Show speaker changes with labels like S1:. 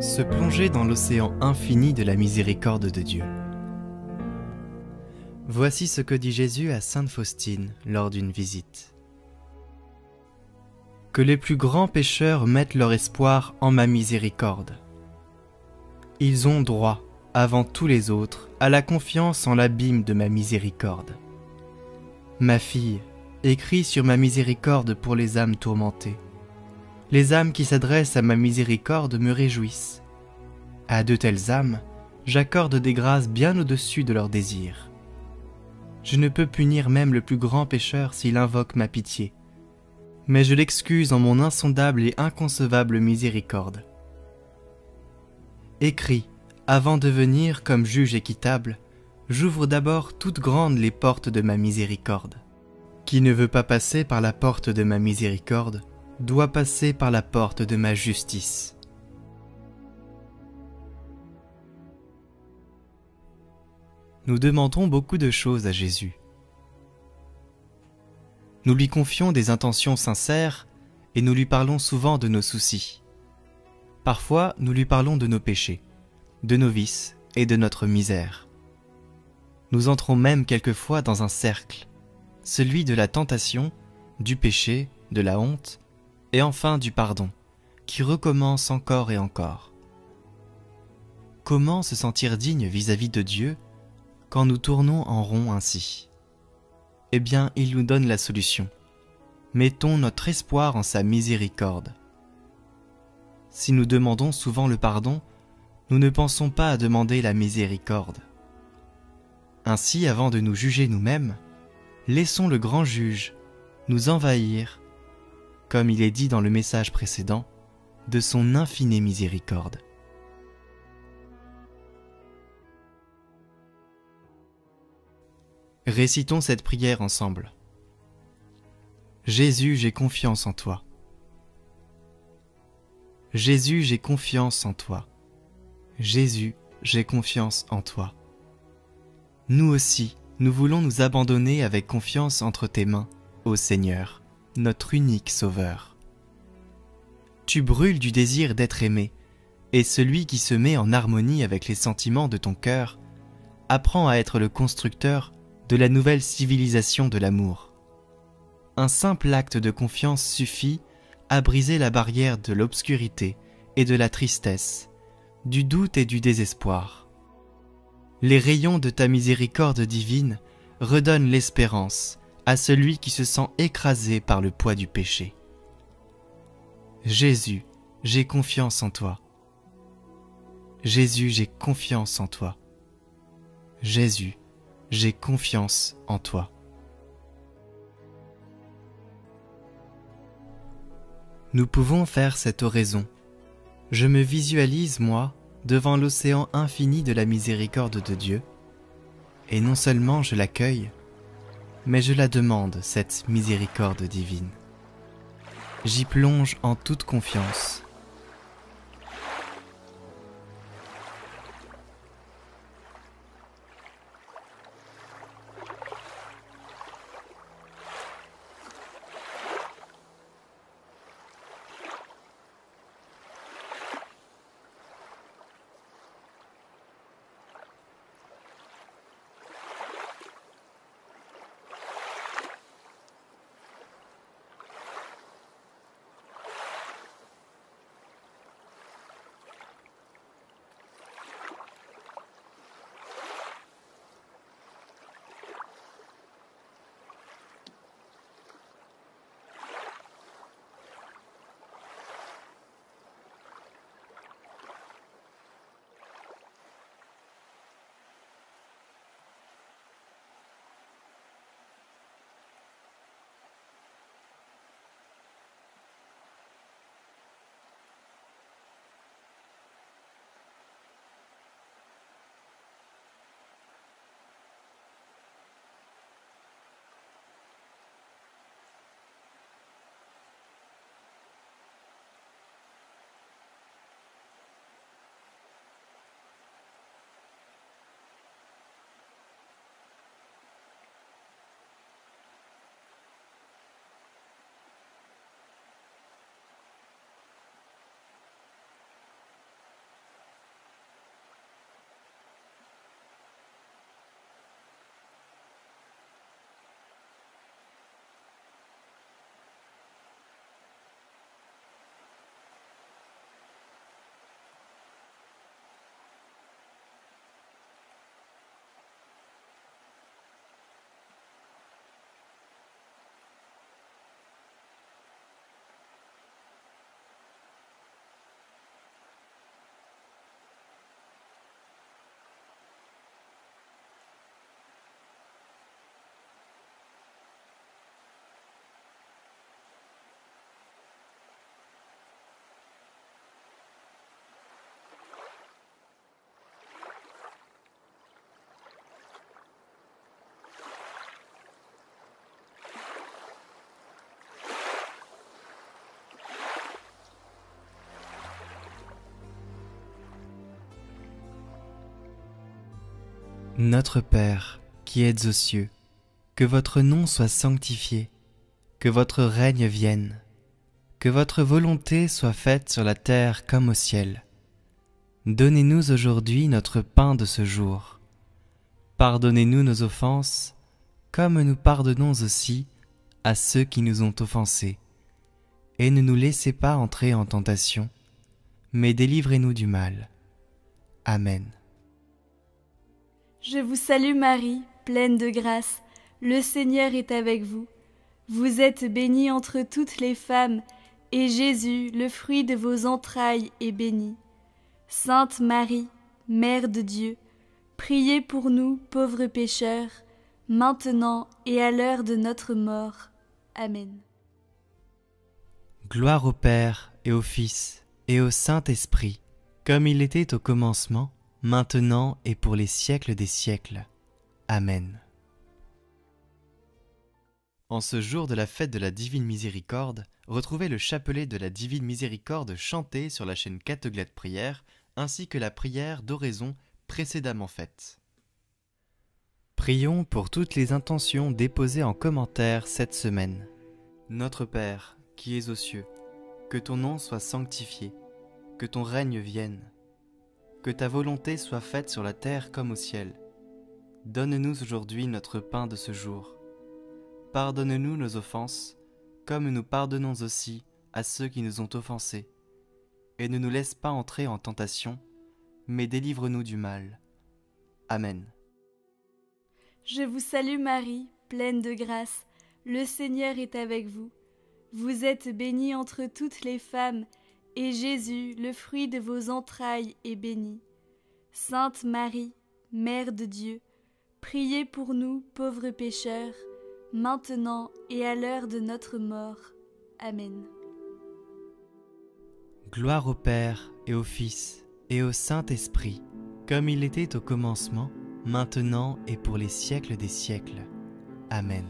S1: Se plonger dans l'océan infini de la miséricorde de Dieu. Voici ce que dit Jésus à Sainte Faustine lors d'une visite. Que les plus grands pécheurs mettent leur espoir en ma miséricorde. Ils ont droit, avant tous les autres, à la confiance en l'abîme de ma miséricorde. Ma fille, écris sur ma miséricorde pour les âmes tourmentées. Les âmes qui s'adressent à ma miséricorde me réjouissent. À de telles âmes, j'accorde des grâces bien au-dessus de leurs désirs. Je ne peux punir même le plus grand pécheur s'il invoque ma pitié, mais je l'excuse en mon insondable et inconcevable miséricorde. Écris, avant de venir comme juge équitable, j'ouvre d'abord toutes grandes les portes de ma miséricorde. Qui ne veut pas passer par la porte de ma miséricorde, doit passer par la porte de ma justice. Nous demandons beaucoup de choses à Jésus. Nous lui confions des intentions sincères et nous lui parlons souvent de nos soucis. Parfois, nous lui parlons de nos péchés, de nos vices et de notre misère. Nous entrons même quelquefois dans un cercle, celui de la tentation, du péché, de la honte, et enfin du pardon, qui recommence encore et encore. Comment se sentir digne vis-à-vis de Dieu quand nous tournons en rond ainsi? Eh bien, il nous donne la solution. Mettons notre espoir en sa miséricorde. Si nous demandons souvent le pardon, nous ne pensons pas à demander la miséricorde. Ainsi, avant de nous juger nous-mêmes, laissons le grand juge nous envahir, comme il est dit dans le message précédent, de son infinie miséricorde. Récitons cette prière ensemble. Jésus, j'ai confiance en toi. Jésus, j'ai confiance en toi. Jésus, j'ai confiance en toi. Nous aussi, nous voulons nous abandonner avec confiance entre tes mains, ô Seigneur, notre unique Sauveur. Tu brûles du désir d'être aimé, et celui qui se met en harmonie avec les sentiments de ton cœur apprend à être le constructeur de la nouvelle civilisation de l'amour. Un simple acte de confiance suffit à briser la barrière de l'obscurité et de la tristesse, du doute et du désespoir. Les rayons de ta miséricorde divine redonnent l'espérance à celui qui se sent écrasé par le poids du péché. Jésus, j'ai confiance en toi. Jésus, j'ai confiance en toi. Jésus, j'ai confiance en toi. Nous pouvons faire cette oraison. Je me visualise, moi, devant l'océan infini de la miséricorde de Dieu, et non seulement je l'accueille, mais je la demande, cette miséricorde divine. J'y plonge en toute confiance. Notre Père, qui êtes aux cieux, que votre nom soit sanctifié, que votre règne vienne, que votre volonté soit faite sur la terre comme au ciel. Donnez-nous aujourd'hui notre pain de ce jour. Pardonnez-nous nos offenses, comme nous pardonnons aussi à ceux qui nous ont offensés. Et ne nous laissez pas entrer en tentation, mais délivrez-nous du mal. Amen.
S2: Je vous salue Marie, pleine de grâce, le Seigneur est avec vous. Vous êtes bénie entre toutes les femmes, et Jésus, le fruit de vos entrailles, est béni. Sainte Marie, Mère de Dieu, priez pour nous, pauvres pécheurs, maintenant et à l'heure de notre mort. Amen.
S1: Gloire au Père et au Fils et au Saint-Esprit, comme il était au commencement, maintenant et pour les siècles des siècles. Amen. En ce jour de la fête de la Divine Miséricorde, retrouvez le chapelet de la Divine Miséricorde chanté sur la chaîne Catteglade Prière, ainsi que la prière d'oraison précédemment faite. Prions pour toutes les intentions déposées en commentaire cette semaine. Notre Père, qui es aux cieux, que ton nom soit sanctifié, que ton règne vienne, que ta volonté soit faite sur la terre comme au ciel. Donne-nous aujourd'hui notre pain de ce jour. Pardonne-nous nos offenses, comme nous pardonnons aussi à ceux qui nous ont offensés. Et ne nous laisse pas entrer en tentation, mais délivre-nous du mal. Amen.
S2: Je vous salue Marie, pleine de grâce, le Seigneur est avec vous. Vous êtes bénie entre toutes les femmes, et Jésus, le fruit de vos entrailles, est béni. Sainte Marie, Mère de Dieu, priez pour nous, pauvres pécheurs, maintenant et à l'heure de notre mort. Amen.
S1: Gloire au Père et au Fils et au Saint-Esprit, comme il était au commencement, maintenant et pour les siècles des siècles. Amen.